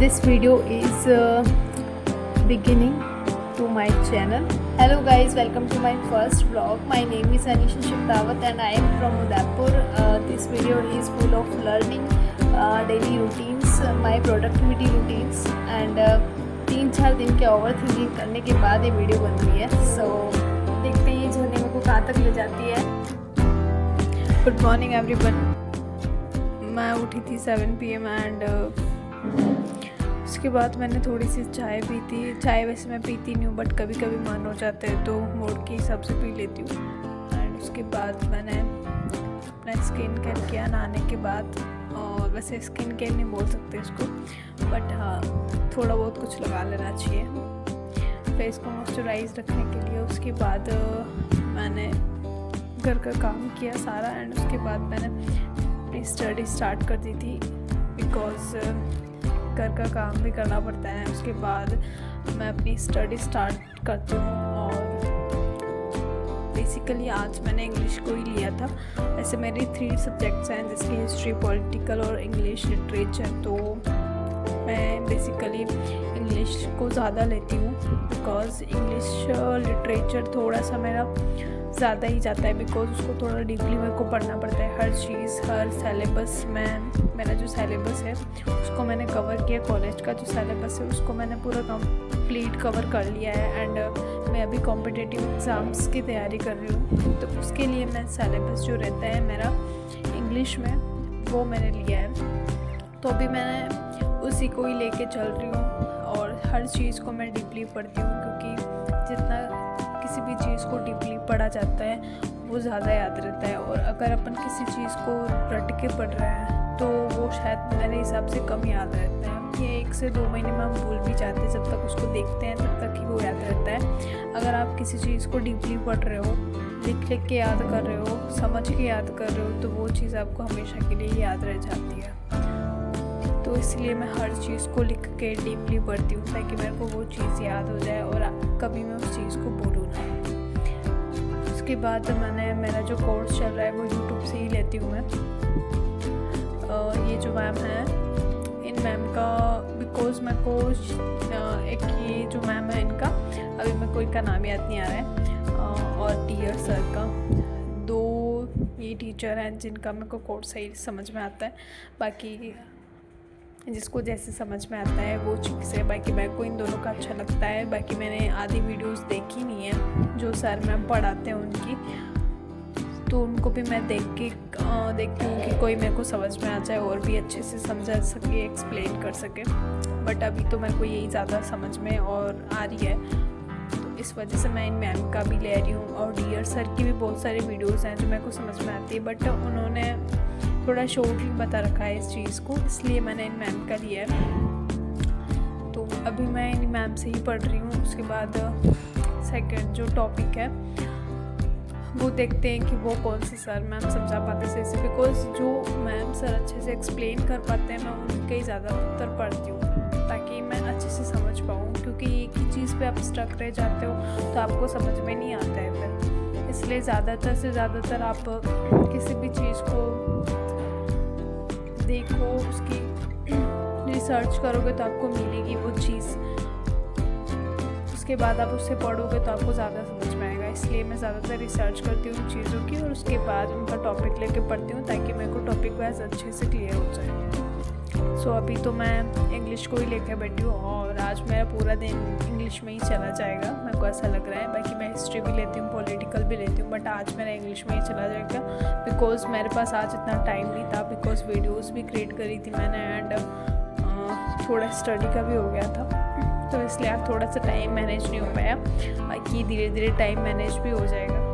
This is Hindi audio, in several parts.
This video is beginning to my channel. Hello guys, welcome to my first vlog. My name is Anisha Shiktawat and I am from Udaipur. This video is full of learning, daily routines, my productivity routines and 3-4 दिन के ओवर थिंकिंग करने के बाद ये वीडियो बन रही है. सो देखते हैं ये जर्नी मेरे को कहाँ तक ले जाती है. Good morning everyone. मैं उठी थी 7 PM एंड उसके बाद मैंने थोड़ी सी चाय पी थी. चाय वैसे मैं पीती नहीं हूँ बट कभी कभी मन हो जाता है तो मूड के हिसाब से पी लेती हूँ. एंड उसके बाद मैंने अपना स्किन केयर किया नहाने के बाद. और वैसे स्किन केयर नहीं बोल सकते इसको बट हाँ थोड़ा बहुत कुछ लगा लेना चाहिए फेस को मॉइस्चराइज रखने के लिए. उसके बाद मैंने घर का काम किया सारा एंड उसके बाद मैंने अपनी स्टडी स्टार्ट कर दी थी बिकॉज़ घर का काम भी करना पड़ता है. उसके बाद मैं अपनी स्टडी स्टार्ट करती हूँ और बेसिकली आज मैंने इंग्लिश को ही लिया था. वैसे मेरी 3 सब्जेक्ट्स हैं जैसे हिस्ट्री, पॉलिटिकल और इंग्लिश लिटरेचर. तो मैं बेसिकली इंग्लिश को ज़्यादा लेती हूँ बिकॉज़ इंग्लिश लिटरेचर थोड़ा सा मेरा ज़्यादा ही जाता है बिकॉज़ उसको थोड़ा डीपली मेरे को पढ़ना पड़ता है. हर चीज़ हर सेलेबस में मेरा जो सेलेबस है उसको मैंने कवर किया. कॉलेज का जो सेलेबस है उसको मैंने पूरा कंप्लीट कवर कर लिया है एंड मैं अभी कॉम्पिटिटिव एग्ज़ाम्स की तैयारी कर रही हूँ. तो उसके लिए मैं सेलेबस जो रहता है मेरा इंग्लिश में वो मैंने लिया है. तो अभी मैंने उसी को ही लेके चल रही हूँ और हर चीज़ को मैं डीपली पढ़ती हूँ क्योंकि जितना किसी भी चीज़ को डीपली पढ़ा जाता है वो ज़्यादा याद रहता है. और अगर अपन किसी चीज़ को रट के पढ़ रहे हैं तो वो शायद मेरे हिसाब से कम याद रहता है. ये 1 से 2 महीने में हम भूल भी जाते हैं. जब तक उसको देखते हैं तब तक ही वो याद रहता है. अगर आप किसी चीज़ को डीपली पढ़ रहे हो, लिख के याद कर रहे हो, समझ के याद कर रहे हो तो वो चीज़ आपको हमेशा के लिए याद रह जाती है. तो इसलिए मैं हर चीज़ को लिख के डीपली पढ़ती हूँ ताकि मेरे को वो चीज़ याद हो जाए और कभी मैं उस चीज़ को भूलूँ ना. उसके बाद मेरा जो कोर्स चल रहा है वो यूट्यूब से ही लेती हूँ मैं. ये जो मैम है इन मैम का बिकॉज़ मेरे को एक ये जो मैम है इनका अभी मेरे को इनका नाम याद नहीं आ रहा है और डियर सर का 2 ये टीचर हैं जिनका मेरे को कोर्स सही समझ में आता है. बाकी जिसको जैसे समझ में आता है वो चीज़ है. बाकी मेरे को इन दोनों का अच्छा लगता है. बाकी मैंने आधी वीडियोस देखी नहीं है जो सर मैम पढ़ाते हैं उनकी, तो उनको भी मैं देखती हूँ कि कोई मेरे को समझ में आ जाए और भी अच्छे से समझा सके, एक्सप्लेन कर सके. बट अभी तो मेरे को यही ज़्यादा समझ में और आ रही है तो इस वजह से मैं इन मैम का भी ले रही हूँ. और डियर सर की भी बहुत सारी वीडियोज़ हैं जो मेरे को समझ में आती है बट उन्होंने थोड़ा शॉर्टली बता रखा है इस चीज़ को, इसलिए मैंने इन मैम का लिया है. तो अभी मैं इन मैम से ही पढ़ रही हूँ. उसके बाद सेकंड जो टॉपिक है वो देखते हैं कि वो कौन से सर मैम समझा पाते सही से बिकॉज़ जो मैम सर अच्छे से एक्सप्लेन कर पाते हैं मैं उनके ही ज़्यादातर पढ़ती हूँ ताकि मैं अच्छे से समझ पाऊँ. क्योंकि एक ही चीज़ पे आप स्टक रह जाते हो तो आपको समझ में नहीं आता है फिर. इसलिए ज़्यादातर से ज़्यादातर आप किसी भी चीज़ को देखो, उसकी रिसर्च करोगे तो आपको मिलेगी वो चीज़. उसके बाद आप उससे पढ़ोगे तो आपको ज़्यादा समझ में आएगा. इसलिए मैं ज़्यादातर रिसर्च करती हूँ चीज़ों की और उसके बाद उनका टॉपिक लेके पढ़ती हूँ ताकि मेरे को टॉपिक वाइज अच्छे से क्लियर हो जाए. सो अभी तो मैं इंग्लिश को ही लेकर बैठी हूँ और आज मेरा पूरा दिन इंग्लिश में ही चला जाएगा मेरे को ऐसा लग रहा है. बाकी मैं हिस्ट्री भी लेती हूँ, पॉलिटिकल भी लेती हूँ बट आज मेरा इंग्लिश में ही चला जाएगा बिकॉज़ मेरे पास आज इतना टाइम नहीं था बिकॉज़ वीडियोज़ भी क्रिएट करी थी मैंने एंड थोड़ा स्टडी का भी हो गया था तो इसलिए आज थोड़ा सा टाइम मैनेज नहीं हो पाया. बाकी धीरे धीरे टाइम मैनेज भी हो जाएगा.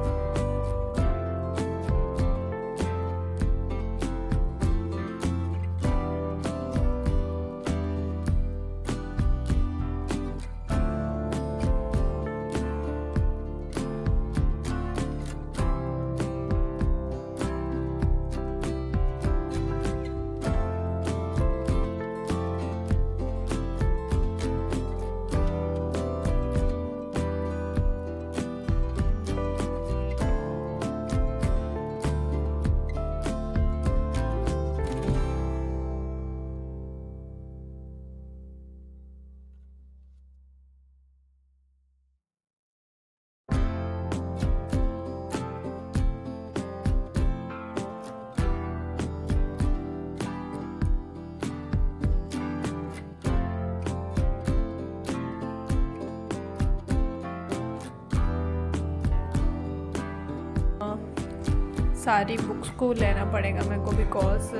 सारी बुक्स को लेना पड़ेगा मेरे को, बिकॉज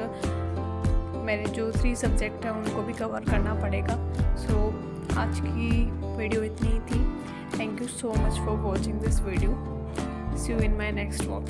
मेरे जो 3 सब्जेक्ट हैं उनको भी कवर करना पड़ेगा। सो आज की वीडियो इतनी ही थी। Thank you so much for watching this video. See you in my next vlog.